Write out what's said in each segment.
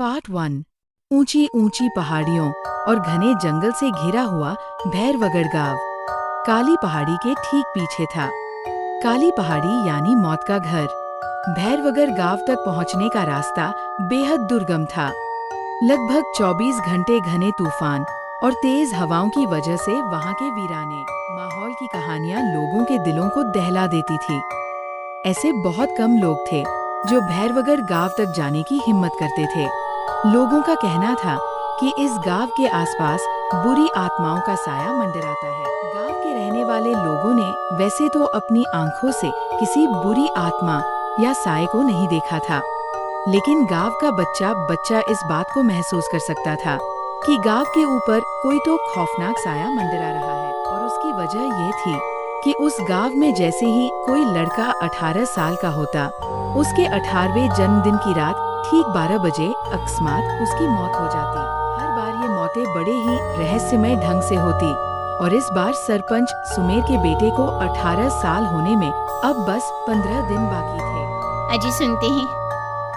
Part 1। ऊंची ऊंची पहाड़ियों और घने जंगल से घिरा हुआ भैरवगढ़ गांव काली पहाड़ी के ठीक पीछे था। काली पहाड़ी यानी मौत का घर। भैरवगढ़ गांव तक पहुंचने का रास्ता बेहद दुर्गम था। लगभग 24 घंटे घने तूफान और तेज हवाओं की वजह से वहां के वीराने माहौल की कहानियां लोगों के दिलों को दहला देती थी। ऐसे बहुत कम लोग थे जो भैरवगढ़ गांव तक जाने की हिम्मत करते थे। लोगों का कहना था कि इस गांव के आसपास बुरी आत्माओं का साया मंडराता है। गांव के रहने वाले लोगों ने वैसे तो अपनी आंखों से किसी बुरी आत्मा या साये को नहीं देखा था, लेकिन गांव का बच्चा इस बात को महसूस कर सकता था कि गांव के ऊपर कोई तो खौफनाक साया मंडरा रहा है। और उसकी वजह ये थी कि उस गांव में जैसे ही कोई लड़का 18 साल का होता, उसके 18वें जन्मदिन की रात ठीक 12 बजे अकस्मात उसकी मौत हो जाती। हर बार ये मौतें बड़े ही रहस्यमय ढंग से होती और इस बार सरपंच सुमेर के बेटे को 18 साल होने में अब बस 15 दिन बाकी थे। अजी सुनते हैं,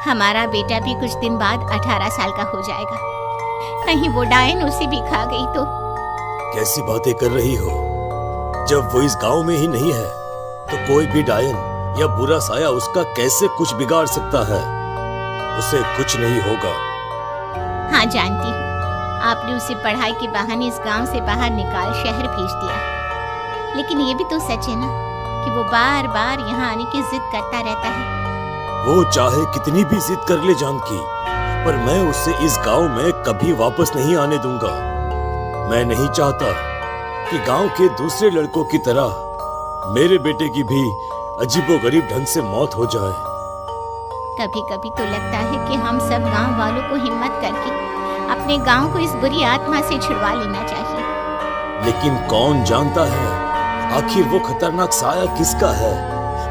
हमारा बेटा भी कुछ दिन बाद 18 साल का हो जाएगा। कहीं वो डायन उसे भी खा गई तो। कैसी बातें कर रही हो? जब वो इस गांव में ही नहीं है तो कोई भी डायन या बुरा साया उसका कैसे कुछ बिगाड़ सकता है? उसे कुछ नहीं होगा। हाँ जानती हूँ, आपने उसे पढ़ाई के बहाने इस गांव से बाहर निकाल शहर भेज दिया, लेकिन ये भी तो सच है ना कि वो बार बार यहाँ आने की जिद करता रहता है। वो चाहे कितनी भी जिद कर ले जानकी, पर मैं उसे इस गांव में कभी वापस नहीं आने दूंगा। मैं नहीं चाहता कि गांव के दूसरे लड़कों की तरह मेरे बेटे की भी अजीबोगरीब ढंग से मौत हो जाए। कभी कभी तो लगता है कि हम सब गांव वालों को हिम्मत करके अपने गांव को इस बुरी आत्मा से छुड़वा लेना चाहिए। लेकिन कौन जानता है आखिर वो खतरनाक साया किसका है?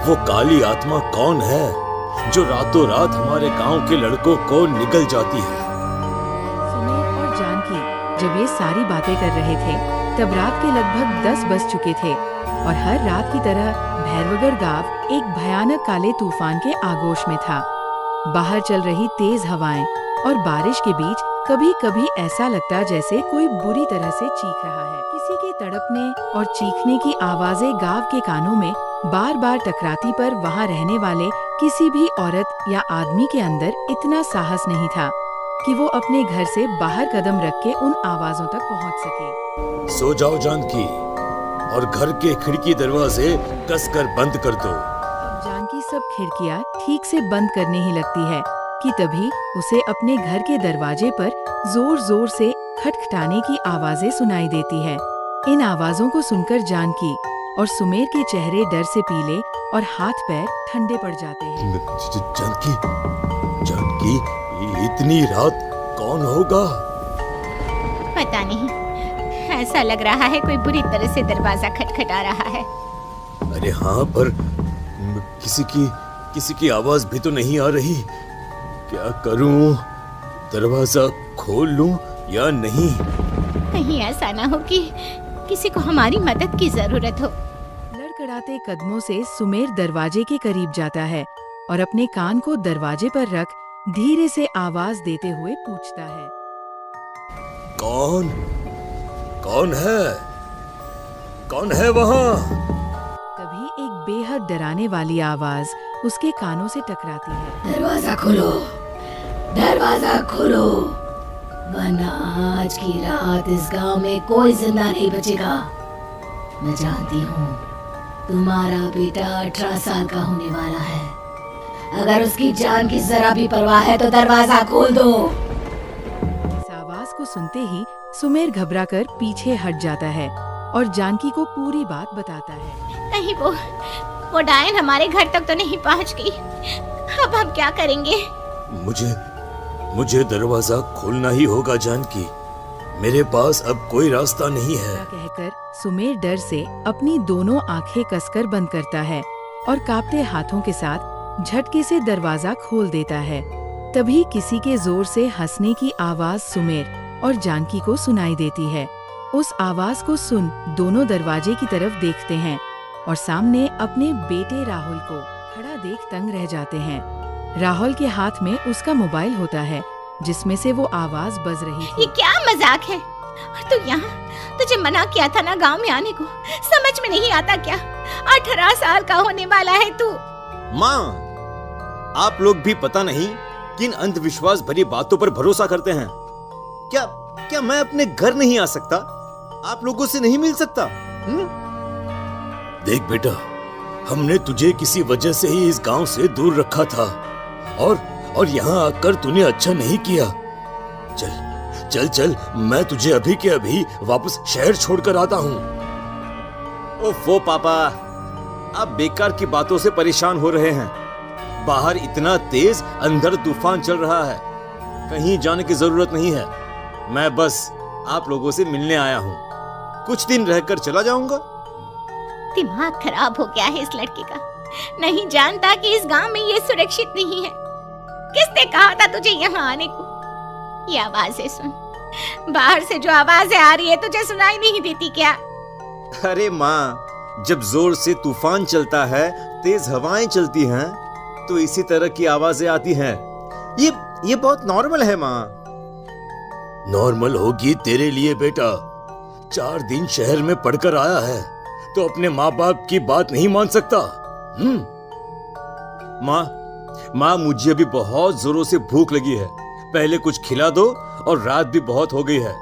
वो काली आत्मा कौन है जो रातों रात हमारे गांव के लड़कों को निगल जाती है? सुमेर और जानकी जब ये सारी बातें कर रहे थे तब रात के लगभग 10 बज चुके थे और हर रात की तरह भैरवगढ़ गांव एक भयानक काले तूफान के आगोश में था। बाहर चल रही तेज हवाएं और बारिश के बीच कभी कभी ऐसा लगता जैसे कोई बुरी तरह से चीख रहा है। किसी के तड़पने और चीखने की आवाजें गांव के कानों में बार बार टकराती, पर वहां रहने वाले किसी भी औरत या आदमी के अंदर इतना साहस नहीं था कि वो अपने घर से बाहर कदम रख के उन आवाजों तक पहुंच सके। सो जाओ जानकी और घर के खिड़की दरवाजे कसकर बंद कर दो। अब जानकी सब खिड़कियां ठीक से बंद करने ही लगती है कि तभी उसे अपने घर के दरवाजे पर जोर जोर से खटखटाने की आवाजें सुनाई देती है। इन आवाजों को सुनकर जानकी और सुमेर के चेहरे डर से पीले और हाथ पैर ठंडे पड़ जाते हैं। जानकी, जानकी, इतनी रात कौन होगा? पता नहीं, ऐसा लग रहा है कोई बुरी तरह से दरवाजा खटखटा रहा है। अरे हाँ, पर किसी की आवाज भी तो नहीं आ रही। क्या करूं? दरवाजा खोल लूं या नहीं? कहीं ऐसा ना हो कि किसी को हमारी मदद की जरूरत हो। लड़खड़ाते कदमों से सुमेर दरवाजे के करीब जाता है और अपने कान को दरवाजे पर रख धीरे से आवाज देते हुए पूछता है, कौन? कौन है? कौन है वहाँ? तभी एक बेहद डराने वाली आवाज उसके कानों से टकराती है। दरवाजा खोलो, दरवाजा खोलो, वरना आज की रात इस गांव में कोई जिंदा नहीं बचेगा। मैं जानती हूँ तुम्हारा बेटा 18 साल का होने वाला है। अगर उसकी जान की जरा भी परवाह है तो दरवाजा खोल दो। इस आवाज को सुनते ही सुमेर घबराकर पीछे हट जाता है और जानकी को पूरी बात बताता है। कहीं वो डायन हमारे घर तक तो नहीं पहुंच गई? अब हम क्या करेंगे? मुझे दरवाजा खोलना ही होगा जानकी। मेरे पास अब कोई रास्ता नहीं है। कहकर सुमेर डर से अपनी दोनों आंखें कसकर बंद करता है और कांपते हाथों के साथ झटके से दरवाजा खोल देता है। तभी किसी के जोर से हंसने की आवाज सुमेर और जानकी को सुनाई देती है। उस आवाज को सुन दोनों दरवाजे की तरफ देखते हैं और सामने अपने बेटे राहुल को खड़ा देख तंग रह जाते हैं। राहुल के हाथ में उसका मोबाइल होता है, जिसमें से वो आवाज बज रही ये थी। क्या मजाक है? और तू यहाँ, तुझे मना किया था ना गांव में आने को, समझ में नहीं आता क्या? 18 साल का होने वाला है तू। माँ, आप लोग भी पता नहीं किन अंधविश्वास भरी बातों पर भरोसा करते हैं। क्या क्या मैं अपने घर नहीं आ सकता? आप लोगों से नहीं मिल सकता? देख बेटा, हमने तुझे किसी वजह से ही इस गांव से दूर रखा था और यहाँ आकर तूने अच्छा नहीं किया। चल चल चल, मैं तुझे अभी के अभी वापस शहर छोड़कर आता हूँ। ओफो पापा, आप बेकार की बातों से परेशान हो रहे हैं। बाहर इतना तेज अंधड़ तूफान चल रहा है, कहीं जाने की जरूरत नहीं है। मैं बस आप लोगों से मिलने आया हूँ, कुछ दिन रहकर चला जाऊंगा। दिमाग खराब हो गया है इस लड़के का, नहीं जानता कि इस गांव में ये सुरक्षित नहीं है। किसने कहा था तुझे यहाँ आने को? ये आवाजें सुन, बाहर से जो आवाजें आ रही है तुझे सुनाई नहीं देती क्या? अरे माँ, जब जोर से तूफान चलता है, तेज हवाएं चलती हैं, तो इसी तरह की आवाजें आती हैं। ये बहुत नॉर्मल है माँ। नॉर्मल होगी तेरे लिए बेटा। 4 दिन शहर में पढ़कर आया है तो अपने माँ बाप की बात नहीं मान सकता। माँ, मुझे अभी बहुत जोरों से भूख लगी है, पहले कुछ खिला दो, और रात भी बहुत हो गई है।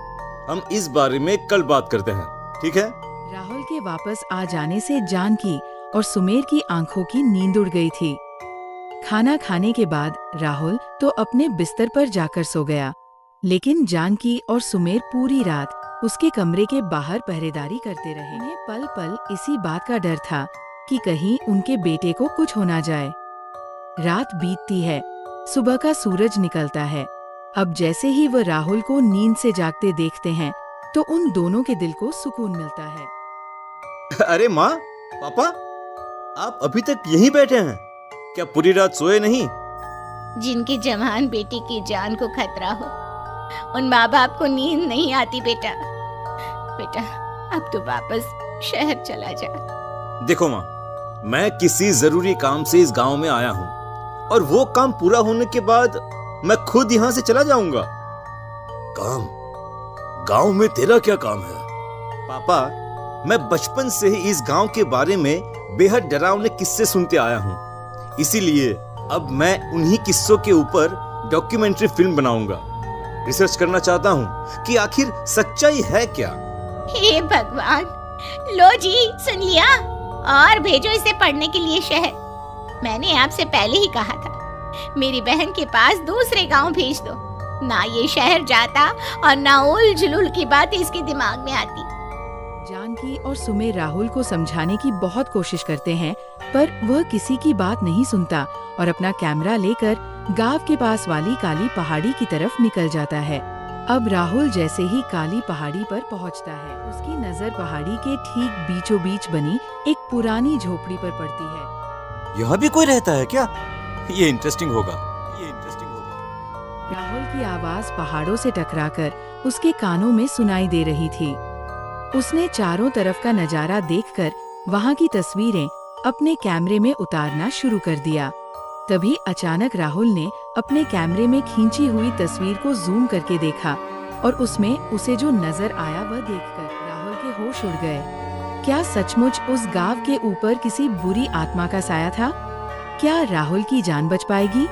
हम इस बारे में कल बात करते हैं, ठीक है? राहुल के वापस आ जाने से जानकी और सुमेर की आंखों की नींद उड़ गई थी। खाना खाने के बाद राहुल तो अपने बिस्तर पर जाकर सो गया, लेकिन जानकी और सुमेर पूरी रात उसके कमरे के बाहर पहरेदारी करते रहे। उन्हें पल पल इसी बात का डर था कि कहीं उनके बेटे को कुछ हो ना जाए। रात बीतती है, सुबह का सूरज निकलता है। अब जैसे ही वह राहुल को नींद से जागते देखते हैं तो उन दोनों के दिल को सुकून मिलता है। अरे माँ, पापा, आप अभी तक यहीं बैठे हैं क्या? पूरी रात सोए नहीं? जिनकी जवान बेटी की जान को खतरा हो, उन माँ बाप को नींद नहीं आती बेटा। बेटा, अब तो वापस शहर चला जा। देखो माँ, मैं किसी जरूरी काम से इस गांव में आया हूँ, और वो काम पूरा होने के बाद मैं खुद यहाँ से चला जाऊंगा। काम? गांव में तेरा क्या काम है? पापा, मैं बचपन से ही इस गांव के बारे में बेहद डरावने किस्से सुनते आया हूँ, इसीलिए अब मैं उन्हीं किस्सों के ऊपर डॉक्यूमेंट्री फिल्म बनाऊंगा। रिसर्च करना चाहता हूँ कि आखिर सच्चाई है क्या। हे भगवान, लो जी, सुन लिया, और भेजो इसे पढ़ने के लिए शहर। मैंने आपसे पहले ही कहा था, मेरी बहन के पास दूसरे गांव भेज दो। ना ये शहर जाता और ना उल जुलूल की बात इसके दिमाग में आती। जानकी और सुमेर राहुल को समझाने की बहुत कोशिश करते हैं, पर वह किसी की बात नहीं सुनता और अपना कैमरा लेकर गांव के पास वाली काली पहाड़ी की तरफ निकल जाता है। अब राहुल जैसे ही काली पहाड़ी पर पहुंचता है, उसकी नजर पहाड़ी के ठीक बीचों बीच बनी एक पुरानी झोपड़ी पर पड़ती है। यहाँ भी कोई रहता है क्या? ये इंटरेस्टिंग होगा। राहुल की आवाज पहाड़ों से टकराकर उसके कानों में सुनाई दे रही थी। उसने चारों तरफ का नजारा देखकर वहां की तस्वीरें अपने कैमरे में उतारना शुरू कर दिया। तभी अचानक राहुल ने अपने कैमरे में खींची हुई तस्वीर को जूम करके देखा, और उसमें उसे जो नजर आया वह देखकर राहुल के होश उड़ गए। क्या सचमुच उस गांव के ऊपर किसी बुरी आत्मा का साया था? क्या राहुल की जान बच पाएगी?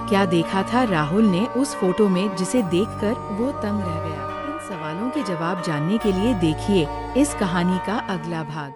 क्या देखा था राहुल ने उस फोटो में जिसे देखकर वो तंग रह गया? इन सवालों के जवाब जानने के लिए देखिए इस कहानी का अगला भाग।